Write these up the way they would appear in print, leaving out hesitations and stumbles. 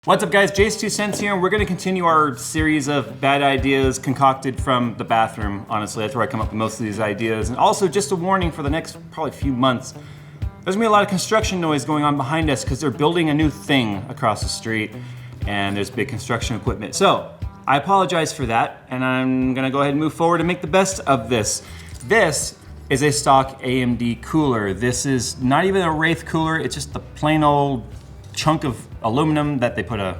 What's up guys, JayzTwoCents here, and we're gonna continue our series of bad ideas concocted from the bathroom. Honestly, that's where I come up with most of these ideas. And also just a warning for the next probably few months, there's gonna be a lot of construction noise going on behind us because they're building a new thing across the street and there's big construction equipment. So, I apologize for that, and I'm gonna go ahead and move forward and make the best of this. This is a stock AMD cooler. This is not even a Wraith cooler, it's just the plain old chunk of aluminum that they put a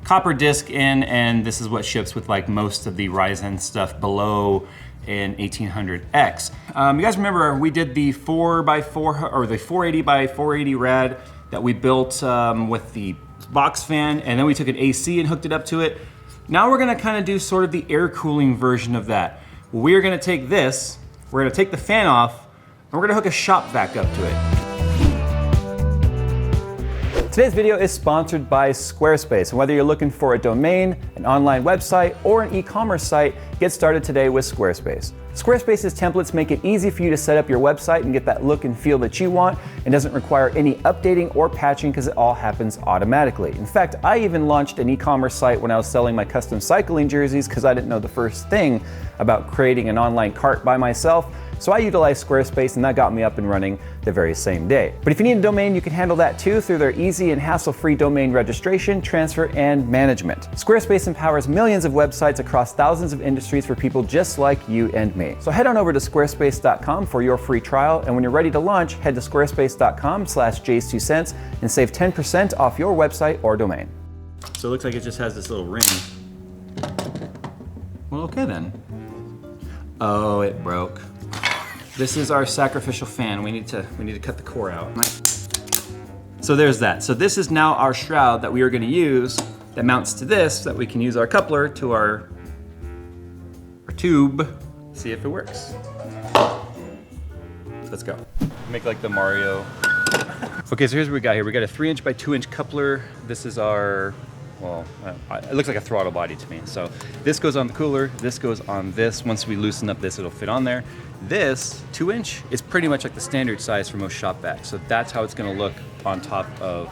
copper disc in, and this is what ships with like most of the Ryzen stuff below an 1800X. You guys remember we did the 4x4 or the 480 by 480 rad that we built with the box fan, and then we took an AC and hooked it up to it. Now we're gonna kind of do sort of the air cooling version of that. We're gonna take this, we're gonna take the fan off, and we're gonna hook a shop vac up to it. Today's video is sponsored by Squarespace, and whether you're looking for a domain, an online website, or an e-commerce site, get started today with Squarespace. Squarespace's templates make it easy for you to set up your website and get that look and feel that you want, and doesn't require any updating or patching because it all happens automatically. In fact, I even launched an e-commerce site when I was selling my custom cycling jerseys because I didn't know the first thing about creating an online cart by myself. So I utilized Squarespace, and that got me up and running the very same day. But if you need a domain, you can handle that too through their easy and hassle-free domain registration, transfer, and management. Squarespace empowers millions of websites across thousands of industries for people just like you and me. So head on over to squarespace.com for your free trial, and when you're ready to launch, head to squarespace.com/JayzTwoCents and save 10% off your website or domain. So it looks like it just has this little ring. Well, okay then. Oh, it broke. This is our sacrificial fan. We need to cut the core out. So there's that. So this is now our shroud that we are gonna use that mounts to this, so that we can use our coupler to our tube, see if it works. Let's go. Make like the Mario. Okay, so here's what we got here. We got a 3" by 2" coupler. This is our, well, it looks like a throttle body to me. So this goes on the cooler, this goes on this. Once we loosen up this, it'll fit on there. This 2" is pretty much like the standard size for most shop vacs. So that's how it's gonna look on top of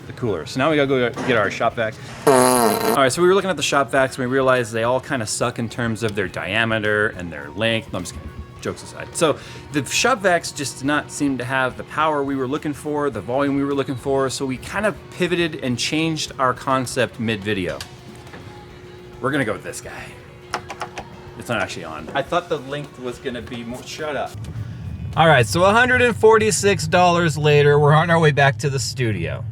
the cooler. So now we gotta go get our shop vac. All right, so we were looking at the shop vacs and we realized they all kind of suck in terms of their diameter and their length. No, I'm just kidding, jokes aside. So the shop vacs just did not seem to have the power we were looking for, the volume we were looking for, so we kind of pivoted and changed our concept mid-video. We're gonna go with this guy. It's not actually on. I thought the length was gonna be more, shut up. All right, so $146 later, we're on our way back to the studio.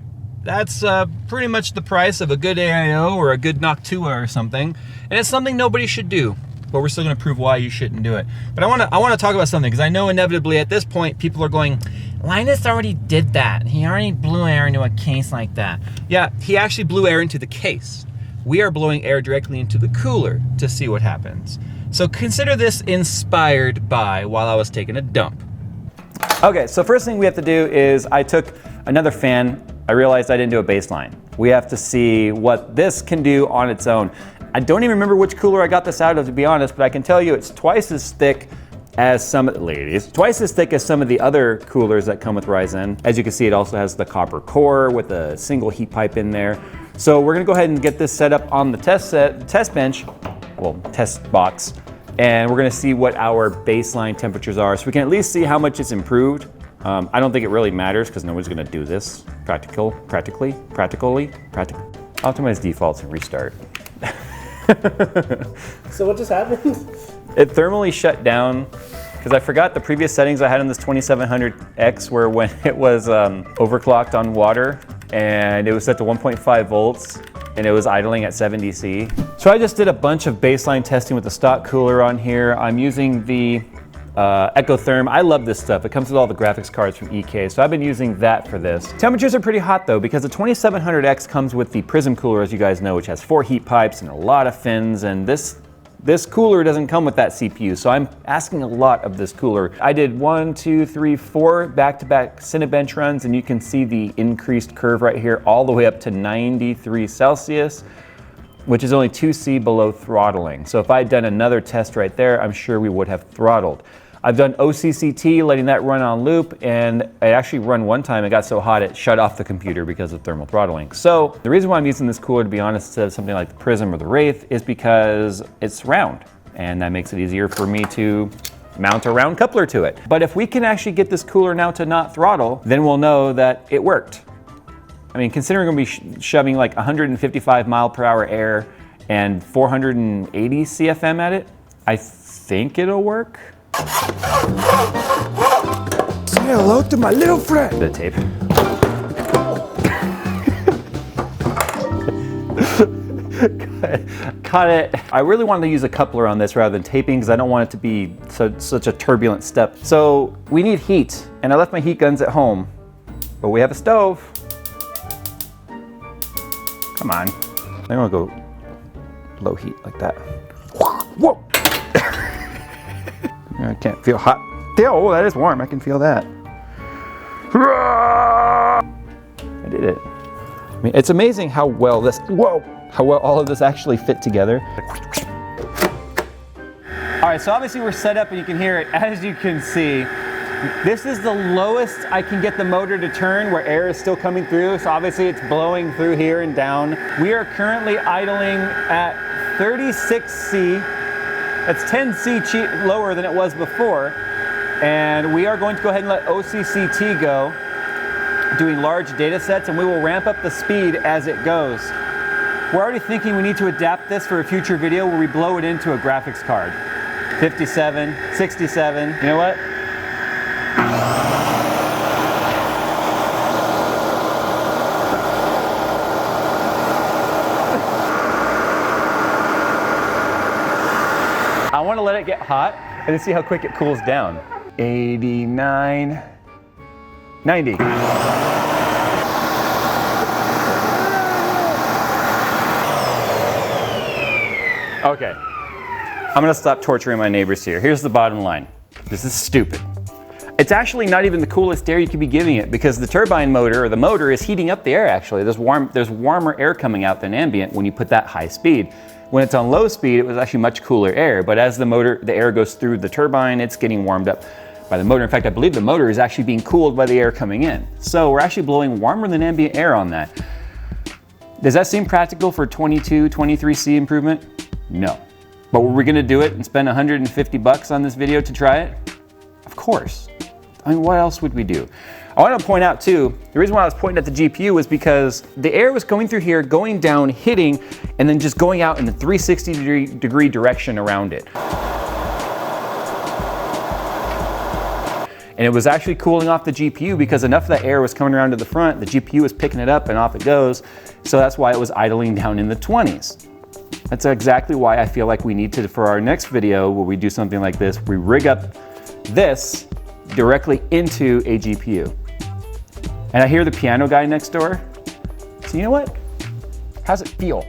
That's pretty much the price of a good AIO or a good Noctua or something. And it's something nobody should do, but we're still gonna prove why you shouldn't do it. But I wanna talk about something, because I know inevitably at this point, people are going, Linus already did that. He already blew air into a case like that. Yeah, he actually blew air into the case. We are blowing air directly into the cooler to see what happens. So consider this inspired by while I was taking a dump. Okay, so first thing we have to do is I took another fan. I realized I didn't do a baseline. We have to see what this can do on its own. I don't even remember which cooler I got this out of, to be honest, but I can tell you it's twice as thick as some of the other coolers that come with Ryzen. As you can see, it also has the copper core with a single heat pipe in there. So we're gonna go ahead and get this set up on the test bench, well, test box, and we're gonna see what our baseline temperatures are, so we can at least see how much it's improved. I don't think it really matters because nobody's gonna do this. Practically. Optimize defaults and restart. So what just happened? It thermally shut down because I forgot the previous settings I had on this 2700X were when it was overclocked on water, and it was set to 1.5 volts and it was idling at 7 DC. So I just did a bunch of baseline testing with the stock cooler on here. I'm using the Ecotherm. I love this stuff. It comes with all the graphics cards from EK, so I've been using that for this. Temperatures are pretty hot though, because the 2700X comes with the Prism cooler, as you guys know, which has 4 heat pipes and a lot of fins, and this cooler doesn't come with that CPU, so I'm asking a lot of this cooler. I did 1, 2, 3, 4 back-to-back Cinebench runs, and you can see the increased curve right here all the way up to 93 Celsius, which is only 2C below throttling. So if I had done another test right there, I'm sure we would have throttled. I've done OCCT, letting that run on loop, and it actually run one time. It got so hot it shut off the computer because of thermal throttling. So the reason why I'm using this cooler, to be honest, instead of something like the Prism or the Wraith, is because it's round, and that makes it easier for me to mount a round coupler to it. But if we can actually get this cooler now to not throttle, then we'll know that it worked. I mean, considering we're gonna be shoving like 155 mile per hour air and 480 CFM at it, I think it'll work. Say hello to my little friend. The tape. Cut it. I really wanted to use a coupler on this rather than taping because I don't want it to be such a turbulent step. So we need heat, and I left my heat guns at home, but we have a stove. Come on. I'm gonna go low heat like that. Whoa! I can't feel hot. Oh, that is warm. I can feel that. I did it. I mean, it's amazing how well this, how well all of this actually fit together. All right, so obviously we're set up and you can hear it. As you can see, this is the lowest I can get the motor to turn where air is still coming through. So obviously it's blowing through here and down. We are currently idling at 36C. That's 10C lower than it was before. And we are going to go ahead and let OCCT go, doing large data sets, and we will ramp up the speed as it goes. We're already thinking we need to adapt this for a future video where we blow it into a graphics card. 57, 67, you know what? I want to let it get hot and then see how quick it cools down. 89, 90. Okay, I'm gonna stop torturing my neighbors here. Here's the bottom line. This is stupid. It's actually not even the coolest air you could be giving it because the turbine motor, or the motor, is heating up the air actually. There's warmer air coming out than ambient when you put that high speed. When it's on low speed, it was actually much cooler air, but as the air goes through the turbine, it's getting warmed up by the motor. In fact, I believe the motor is actually being cooled by the air coming in. So we're actually blowing warmer than ambient air on that. Does that seem practical for 22, 23C improvement? No. But were we gonna do it and spend 150 bucks on this video to try it? Of course. I mean, what else would we do? I want to point out too, the reason why I was pointing at the GPU was because the air was going through here, going down, hitting, and then just going out in the 360 degree direction around it. And it was actually cooling off the GPU because enough of that air was coming around to the front, the GPU was picking it up and off it goes. So that's why it was idling down in the 20s. That's exactly why I feel like we need to, for our next video where we do something like this, we rig up this directly into a GPU. And I hear the piano guy next door. So you know what? How's it feel?